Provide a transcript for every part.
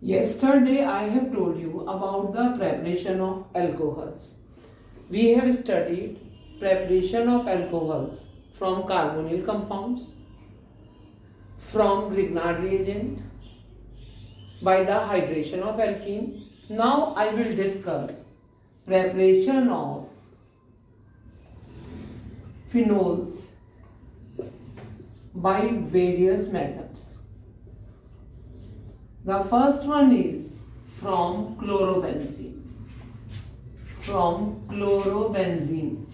Yesterday I have told you about the preparation of alcohols. We have studied preparation of alcohols from carbonyl compounds, from Grignard reagent, by the hydration of alkene. Now I will discuss preparation of phenols by various methods. The first one is from chlorobenzene. From chlorobenzene.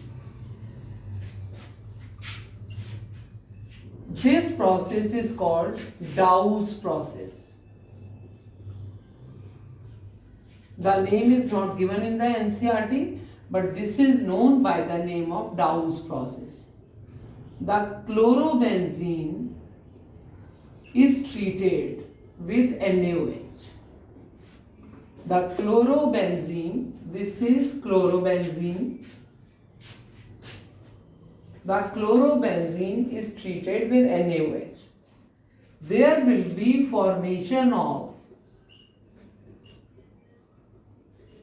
This process is called Dow's process. The name is not given in the NCERT, but this is known by the name of Dow's process. The chlorobenzene is treated with NaOH. The chlorobenzene, this is chlorobenzene. The chlorobenzene is treated with NaOH. There will be formation of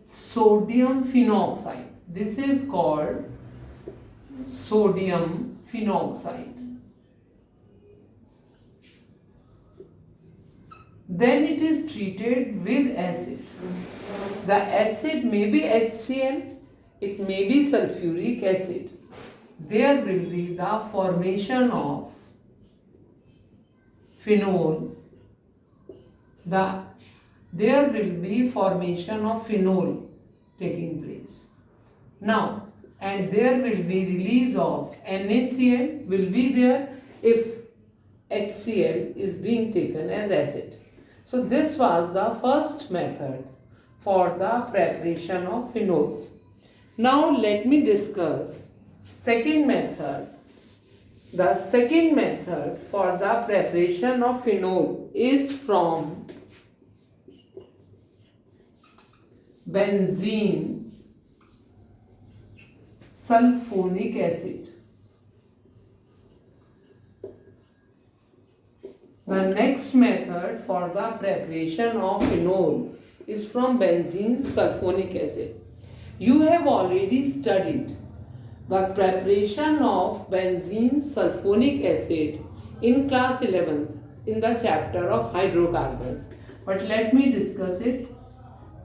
sodium phenoxide. This is called sodium phenoxide. Then it is treated with acid. The acid may be HCl, it may be sulfuric acid. There will be the formation of phenol. There will be formation of phenol taking place. Now, and there will be release of NaCl will be there if HCl is being taken as acid. So this was the first method for the preparation of phenols. Now let me discuss second method. The second method for the preparation of phenol is from benzene sulfonic acid. The next method for the preparation of phenol is from benzene sulfonic acid. You have already studied the preparation of benzene sulfonic acid in class 11th in the chapter of hydrocarbons. But let me discuss it.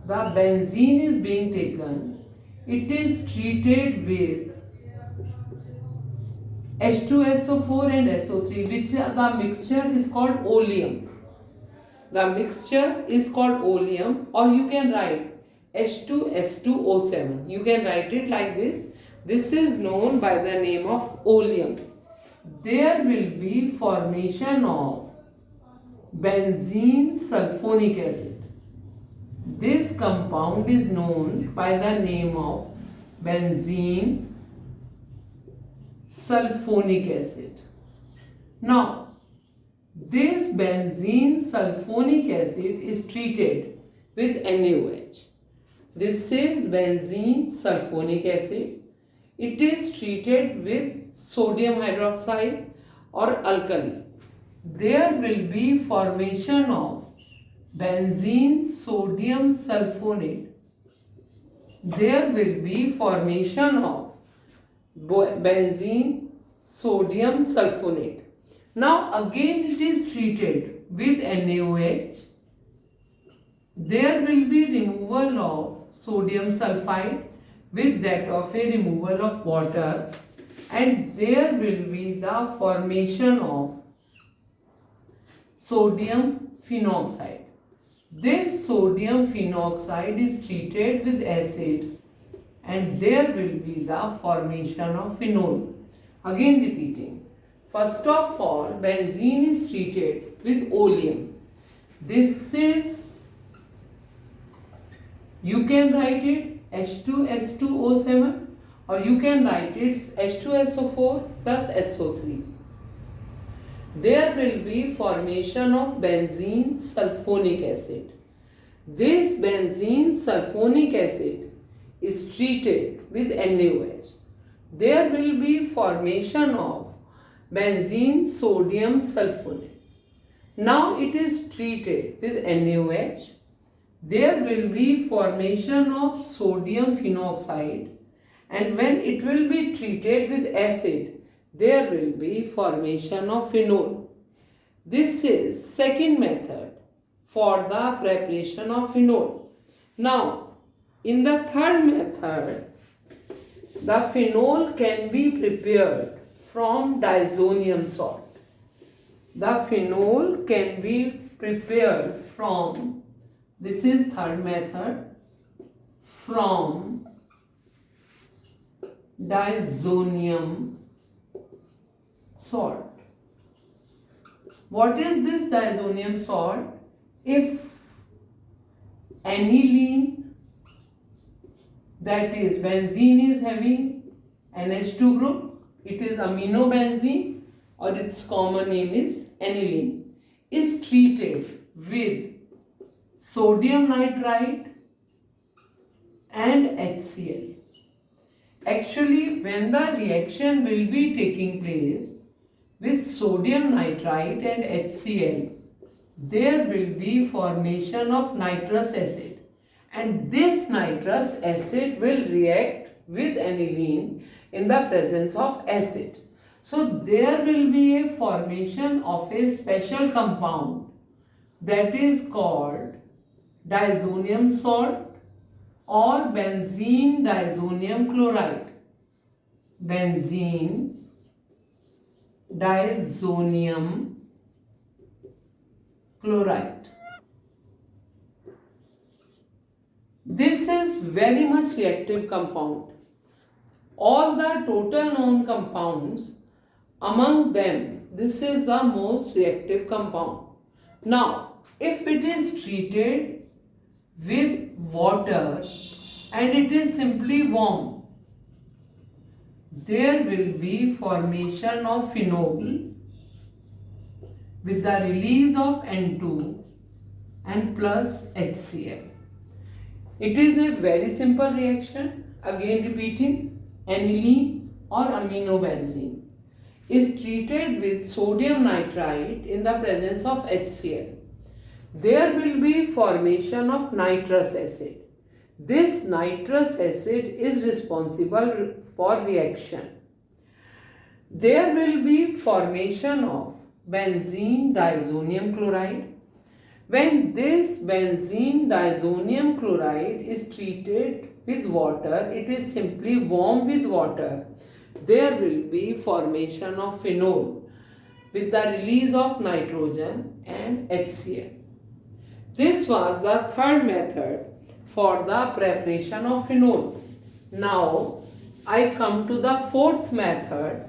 The benzene is being taken. It is treated with H2SO4 and SO3, which the mixture is called oleum. The mixture is called oleum, or you can write H2S2O7. You can write it like this. This is known by the name of oleum. There will be formation of benzene sulfonic acid. This compound is known by the name of benzene sulfonic acid. Now, this benzene sulfonic acid is treated with NaOH. This is benzene sulfonic acid. It is treated with sodium hydroxide or alkali. There will be formation of benzene sodium sulfonate. There will be formation of benzene sodium sulfonate. Now again it is treated with NaOH. There will be removal of sodium sulfide with that of a removal of water, and there will be the formation of sodium phenoxide. This sodium phenoxide is treated with acid, and there will be the formation of phenol. Again repeating. First of all, benzene is treated with oleum. This is, you can write it H2S2O7, or you can write it H2SO4 plus SO3. There will be formation of benzene sulfonic acid. This benzene sulfonic acid is treated with NaOH. There will be formation of benzene sodium sulfonate. Now it is treated with NaOH. there will be formation of sodium phenoxide, and when it will be treated with acid, there will be formation of phenol. This is second method for the preparation of phenol. Now, in the third method, the phenol can be prepared from diazonium salt. The phenol can be prepared from, this is third method, from diazonium salt. What is this diazonium salt? If aniline, that is benzene, is having NH2 group, it is aminobenzene, or its common name is aniline, is treated with sodium nitrite and HCl. Actually, when the reaction will be taking place with sodium nitrite and HCl, there will be formation of nitrous acid, and this nitrous acid will react with aniline in the presence of acid. So there will be a formation of a special compound that is called diazonium salt or benzene diazonium chloride. Benzene diazonium chloride. This is very much reactive compound. All the total known compounds, among them, this is the most reactive compound. Now, if it is treated with water and it is simply warm, there will be formation of phenol with the release of N2 and plus HCl. It is a very simple reaction. Again repeating, aniline or aminobenzene is treated with sodium nitrite in the presence of HCl. There will be formation of nitrous acid. This nitrous acid is responsible for reaction. There will be formation of benzene diazonium chloride. When this benzene diazonium chloride is treated with water, it is simply warm with water, there will be formation of phenol with the release of nitrogen and HCl. This was the third method for the preparation of phenol. Now I come to the fourth method,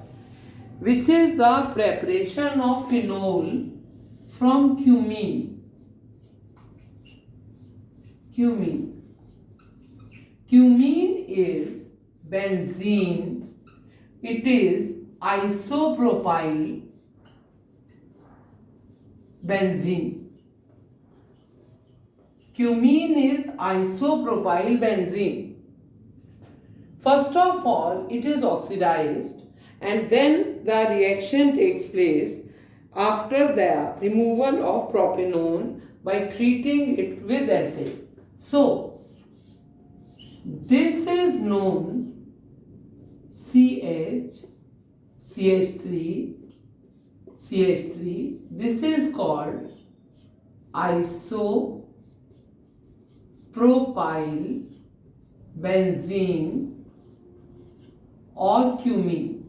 which is the preparation of phenol from cumene. Cumene. Cumene is benzene. It is isopropyl benzene. Cumene is isopropyl benzene. First of all, it is oxidized and then the reaction takes place after the removal of propanone by treating it with acid. So, this is known CH, CH3, CH3. This is called isopropyl benzene or cumene.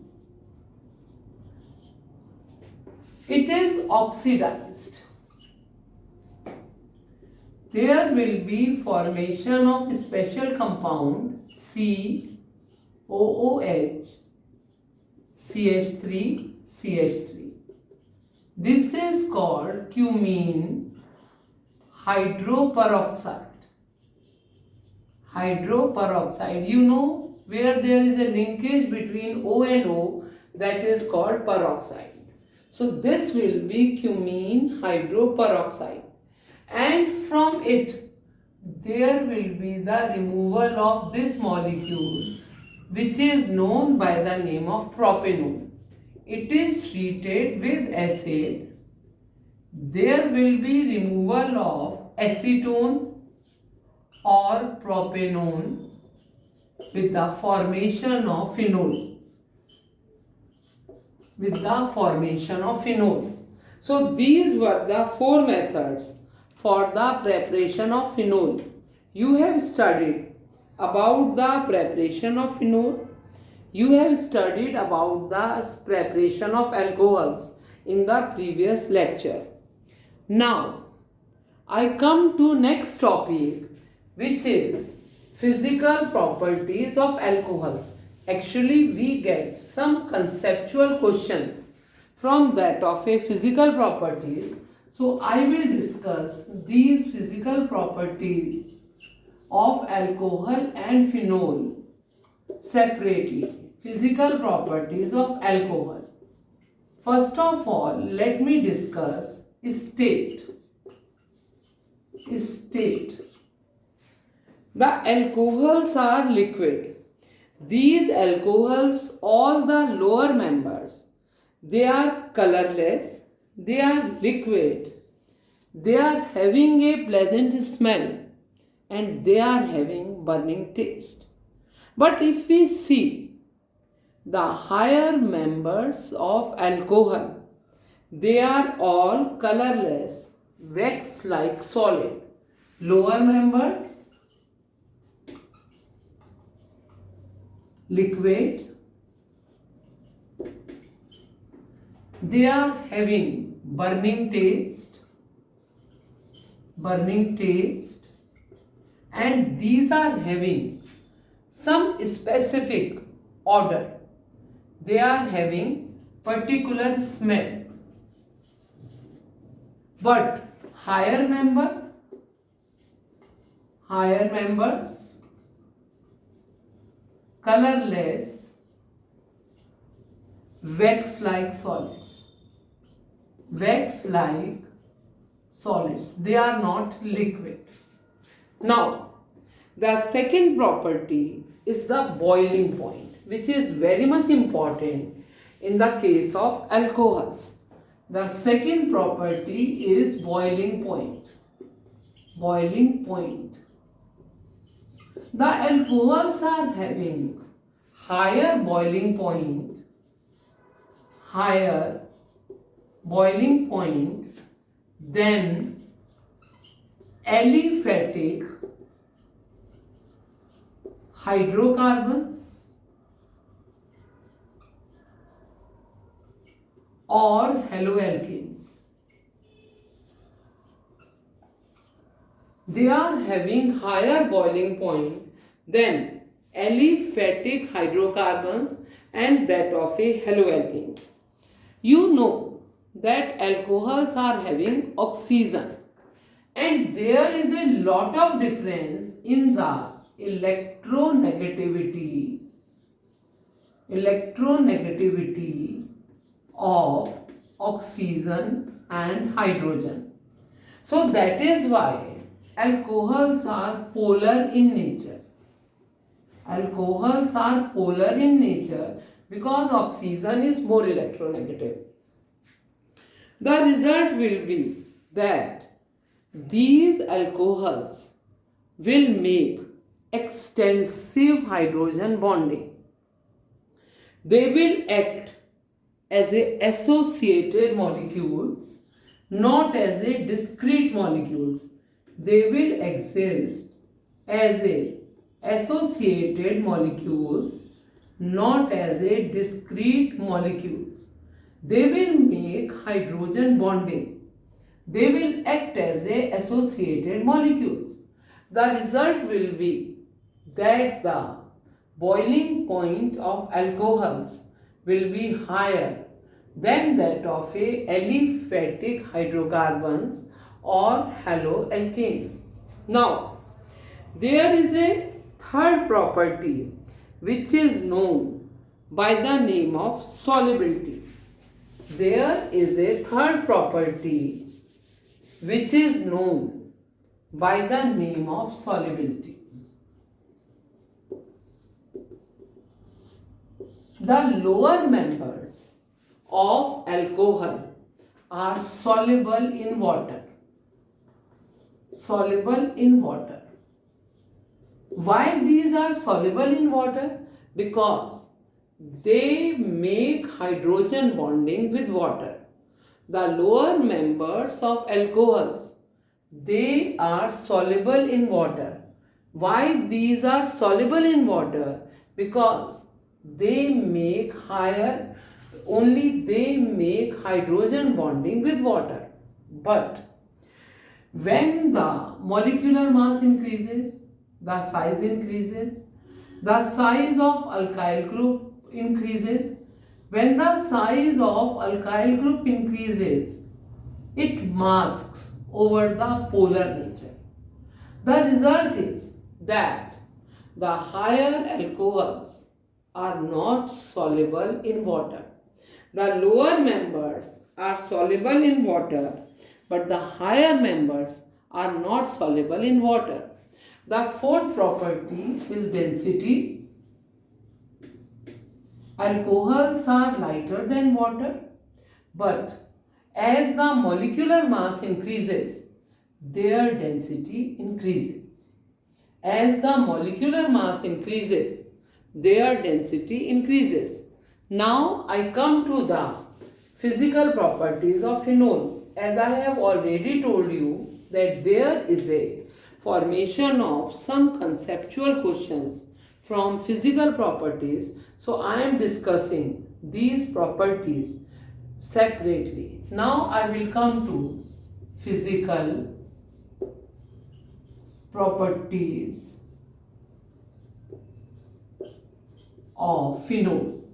It is oxidized. There will be formation of special compound COOH, CH3, CH3. This is called cumene hydroperoxide. Hydroperoxide, you know, where there is a linkage between O and O, that is called peroxide. So this will be cumene hydroperoxide, and from it there will be the removal of this molecule, which is known by the name of propanone. It is treated with acid. There will be removal of acetone or propanone with the formation of phenol. So these were the four methods for the preparation of phenol. You have studied about the preparation of phenol. You have studied about the preparation of alcohols in the previous lecture. Now, I come to next topic, which is physical properties of alcohols. Actually, we get some conceptual questions from that of a physical properties. So, I will discuss these physical properties of alcohol and phenol separately. Physical properties of alcohol. First of all, let me discuss state. The alcohols are liquid. These alcohols, all the lower members, they are colorless, they are liquid, they are having a pleasant smell, and they are having burning taste. But if we see the higher members of alcohol, they are all colorless, wax-like solid. Lower members, liquid, they are having burning taste, and these are having some specific odor. They are having particular smell. But higher members, colorless, wax-like solids. They are not liquid. Now, the second property is the boiling point, which is very much important in the case of alcohols. The second property is boiling point. The alcohols are having higher boiling point than aliphatic hydrocarbons or haloalkanes. They are having higher boiling point than aliphatic hydrocarbons and that of a haloalkanes. You know that alcohols are having oxygen, and there is a lot of difference in the electronegativity of oxygen and hydrogen. So that is why alcohols are polar in nature. Because oxygen is more electronegative. The result will be that these alcohols will make extensive hydrogen bonding. They will act as a associated molecules, not as a discrete molecules. They will exist as a associated molecules, not as a discrete molecules. They will make hydrogen bonding. They will act as a associated molecules. The result will be that the boiling point of alcohols will be higher than that of a aliphatic hydrocarbons or haloalkanes. Now, there is a third property which is known by the name of solubility. There is a third property which is known by the name of solubility. The lower members of alcohol are soluble in water. Why these are soluble in water? Because they make hydrogen bonding with water. The lower members of alcohols, they are soluble in water. Why these are soluble in water? Because they make only they make hydrogen bonding with water. But when the molecular mass increases, the size increases, the size of alkyl group increases. When the size of alkyl group increases, it masks over the polar nature. The result is that the higher alcohols are not soluble in water. The lower members are soluble in water, but the higher members are not soluble in water. The fourth property is density. Alcohols are lighter than water, but as the molecular mass increases, their density increases. As the molecular mass increases, their density increases. Now I come to the physical properties of phenol. As I have already told you that there is a formation of some conceptual questions from physical properties. So I am discussing these properties separately. Now I will come to physical properties of phenol.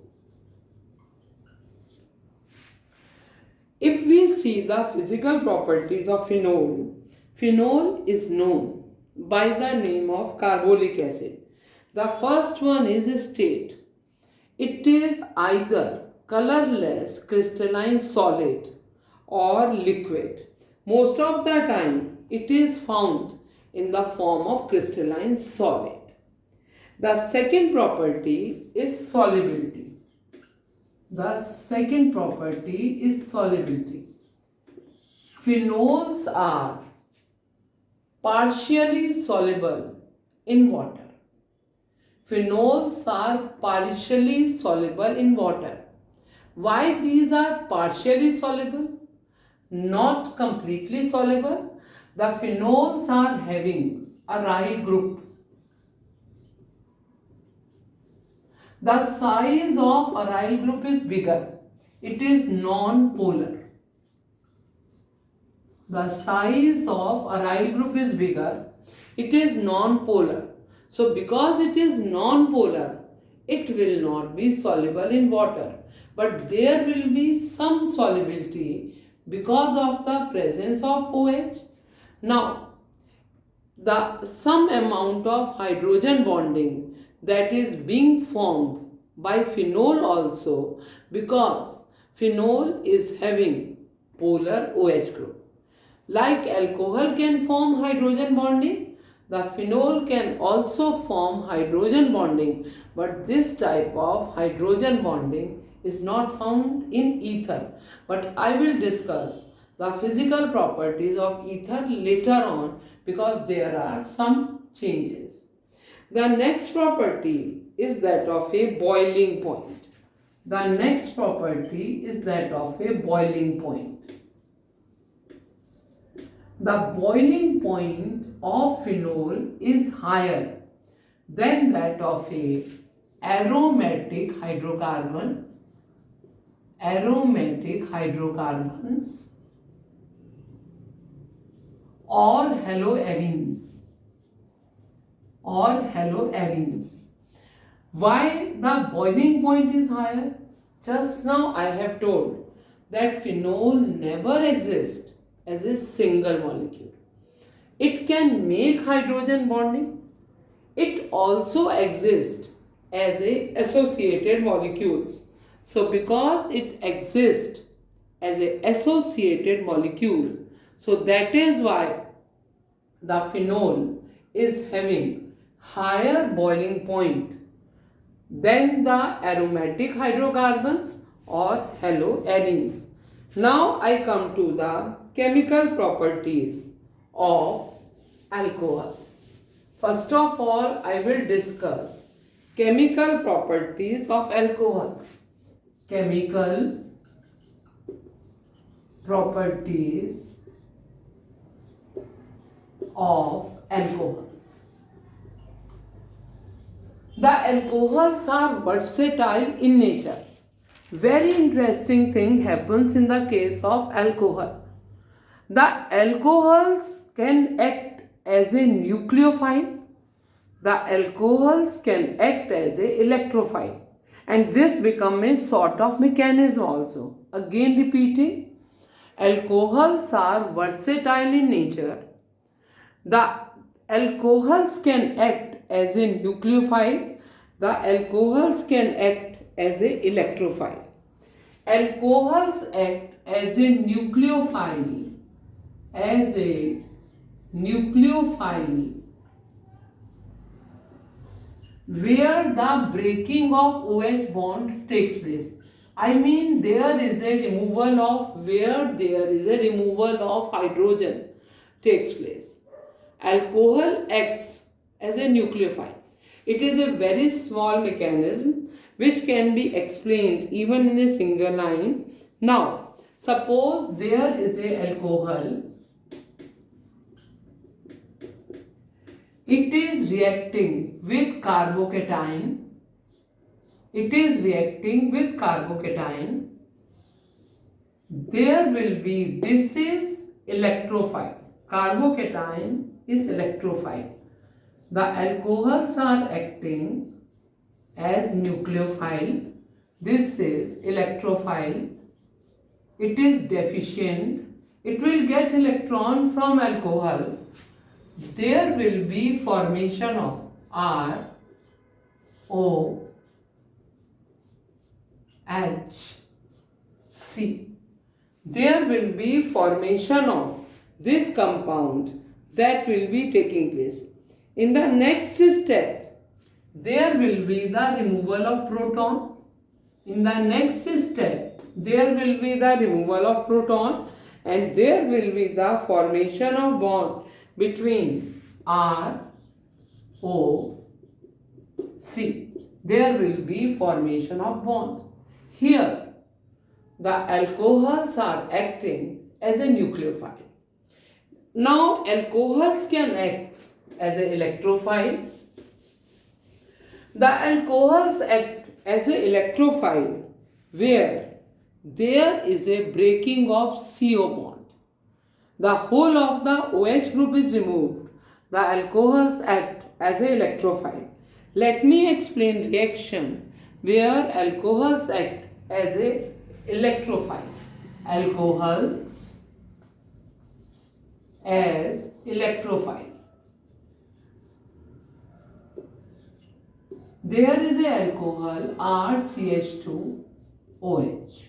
If we see the physical properties of phenol, phenol is known by the name of carbolic acid. The first one is state. It is either colorless crystalline solid or liquid. Most of the time it is found in the form of crystalline solid. The second property is solubility. The second property is solubility. Phenols are partially soluble in water. Phenols are partially soluble in water. Why these are partially soluble? Not completely soluble. The phenols are having a aryl group. The size of aryl group is bigger. It is non-polar. The size of aryl group is bigger. It is non-polar. So because it is non-polar, it will not be soluble in water. But there will be some solubility because of the presence of OH. Now, some amount of hydrogen bonding that is being formed by phenol also, because phenol is having polar OH group. Like alcohol can form hydrogen bonding, the phenol can also form hydrogen bonding, but this type of hydrogen bonding is not found in ether. But I will discuss the physical properties of ether later on because there are some changes. The next property is that of a boiling point. The next property is that of a boiling point. The boiling point of phenol is higher than that of a aromatic hydrocarbon, aromatic hydrocarbons or haloarenes. Why the boiling point is higher? Just now I have told that phenol never exists as a single molecule. It can make hydrogen bonding. It also exists as a associated molecules. So because it exists as a associated molecule, so that is why the phenol is having higher boiling point than the aromatic hydrocarbons or haloarenes. Now I come to the chemical properties of alcohols. First of all, I will discuss chemical properties of alcohols. Chemical properties of alcohols. The alcohols are versatile in nature. Very interesting thing happens in the case of alcohol. The alcohols can act as a nucleophile. The alcohols can act as a electrophile. And this becomes a sort of mechanism also. Again repeating, alcohols are versatile in nature. The alcohols can act as a nucleophile. The alcohols can act as a electrophile. Alcohols act as a nucleophile. Where the breaking of OH bond takes place. I mean there is a removal of hydrogen takes place. Alcohol acts as a nucleophile. It is a very small mechanism which can be explained even in a single line. Now, suppose there is a alcohol. It is reacting with carbocation. There will be, this is electrophile. Carbocation is electrophile. The alcohols are acting as nucleophile. This is electrophile. It is deficient. It will get electron from alcohol. There will be formation of ROHC. There will be formation of this compound that will be taking place. In the next step, there will be the removal of proton. And there will be the formation of bond between ROC. There will be formation of bond. Here, the alcohols are acting as a nucleophile. Now, alcohols can act as an electrophile. The alcohols act as an electrophile where there is a breaking of CO bond. The whole of the OH group is removed. The alcohols act as an electrophile. Let me explain reaction where alcohols act as an electrophile. Alcohols as electrophile. There is a alcohol RCH2OH.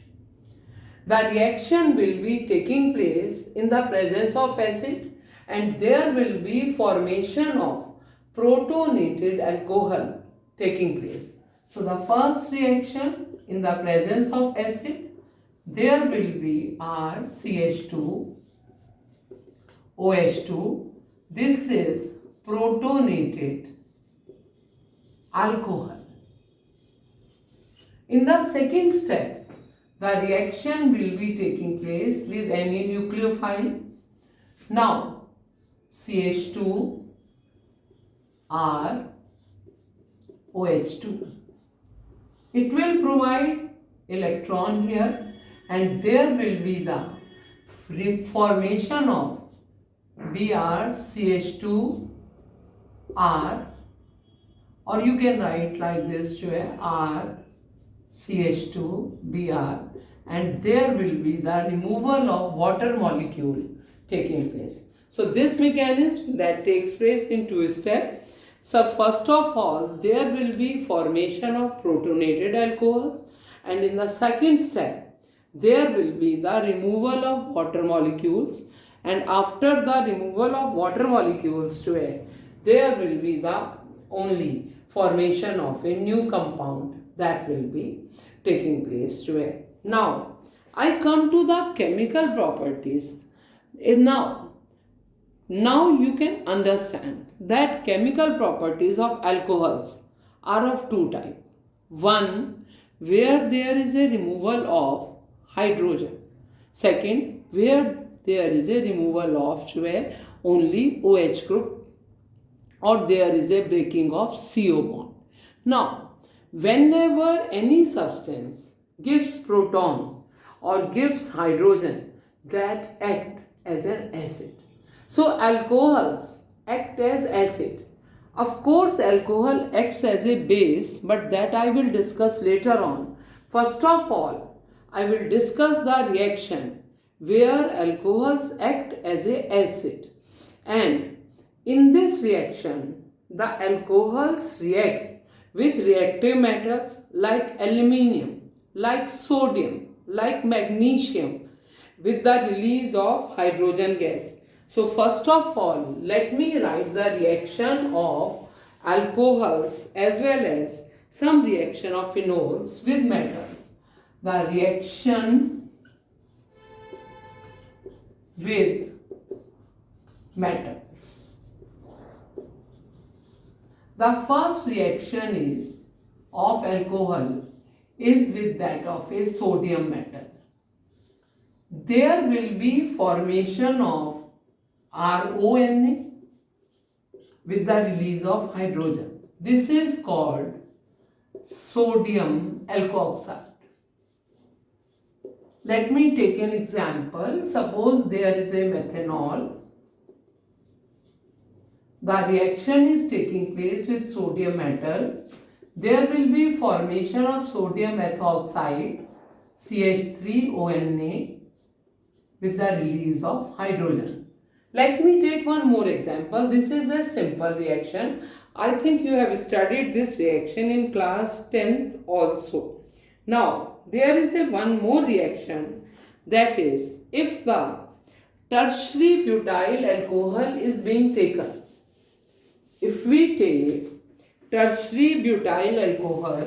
The reaction will be taking place in the presence of acid and there will be formation of protonated alcohol taking place. So the first reaction in the presence of acid, there will be RCH2OH2. This is protonated alcohol. In the second step, the reaction will be taking place with any nucleophile. Now, CH2ROH2. It will provide electron here and there will be the formation of BrCH2R, or you can write like this to RCH2Br, and there will be the removal of water molecule taking place. So this mechanism that takes place in two steps. So first of all, there will be formation of protonated alcohols, and in the second step, there will be the removal of water molecules, and after the removal of water molecules to air, there will be the only formation of a new compound that will be taking place to air. Now, I come to the chemical properties. Now now you can understand that chemical properties of alcohols are of two types. One, where there is a removal of hydrogen. Second, where there is a removal of only OH group, or there is a breaking of CO bond. Now, whenever any substance gives proton or gives hydrogen, that act as an acid. So alcohols act as acid. Of course, alcohol acts as a base, but that I will discuss later on. First of all, I will discuss the reaction where alcohols act as a acid. And in this reaction, the alcohols react with reactive metals like aluminium, like sodium, like magnesium, with the release of hydrogen gas. So first of all, let me write the reaction of alcohols as well as some reaction of phenols with metals. The reaction with metals. The first reaction is of alcohol is with that of a sodium metal. There will be formation of RONA with the release of hydrogen. This is called sodium alkoxide. Let me take an example. Suppose there is a methanol. The reaction is taking place with sodium metal. There will be formation of sodium methoxide CH3ONA with the release of hydrogen. Let me take one more example. This is a simple reaction. I think you have studied this reaction in class 10th also. Now, there is one more reaction, that is, if the tertiary butyl alcohol is being taken. If we take tertiary butyl alcohol,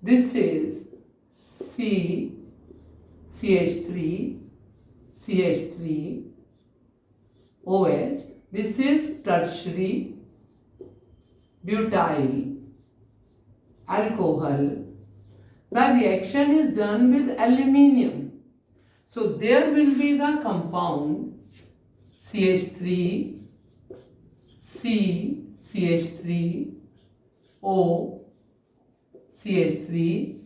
this is CH3OH. This is tertiary butyl alcohol. The reaction is done with aluminium. So there will be the compound CH3, CH3O, CH3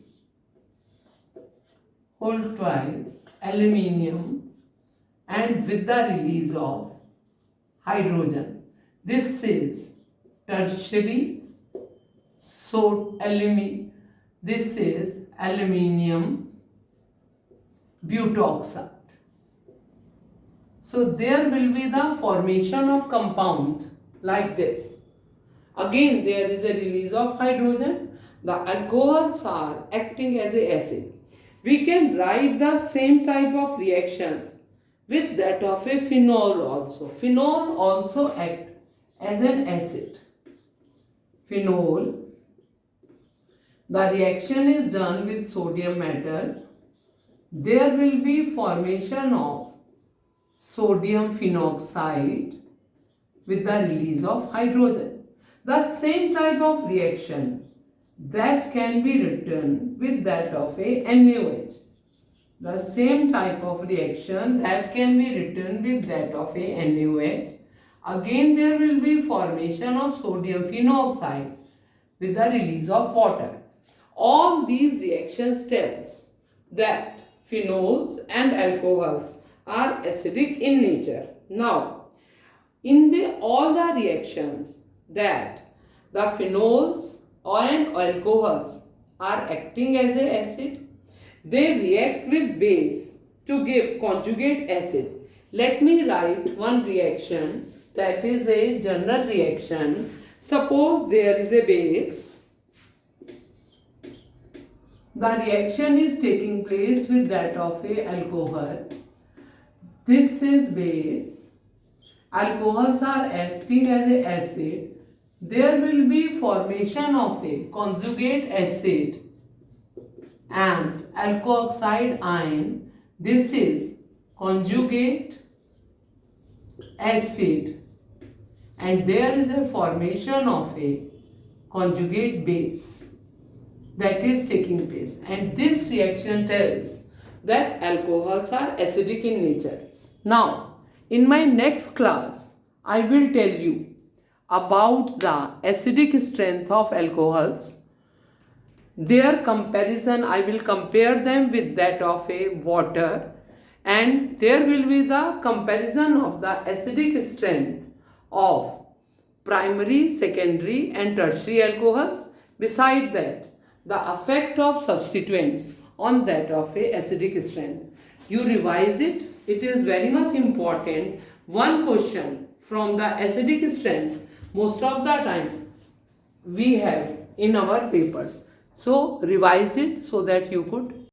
whole twice aluminium, and with the release of hydrogen. This is tertiary this is aluminium butoxide. So there will be the formation of compound like this. Again, there is a release of hydrogen. The alcohols are acting as an acid. We can write the same type of reactions with that of a phenol also. Phenol also acts as an acid. Phenol, the reaction is done with sodium metal. There will be formation of sodium phenoxide with the release of hydrogen. The same type of reaction that can be written with that of a NaOH. The same type of reaction that can be written with that of a NaOH. Again, there will be formation of sodium phenoxide with the release of water. All these reactions tells that phenols and alcohols are acidic in nature. Now, in all the reactions that the phenols and alcohols are acting as an acid, they react with base to give conjugate acid. Let me write one reaction, that is a general reaction. Suppose there is a base. The reaction is taking place with that of a alcohol. This is base. Alcohols are acting as an acid. There will be formation of a conjugate acid and alkoxide ion. This is conjugate acid, and there is a formation of a conjugate base that is taking place, and this reaction tells that alcohols are acidic in nature. Now, in my next class, I will tell you about the acidic strength of alcohols. Their comparison, I will compare them with that of a water, and there will be the comparison of the acidic strength of primary, secondary and tertiary alcohols. Beside that, the effect of substituents on that of a acidic strength. You revise it. It is very much important. One question from the acidic strength most of the time we have in our papers. So revise it so that you could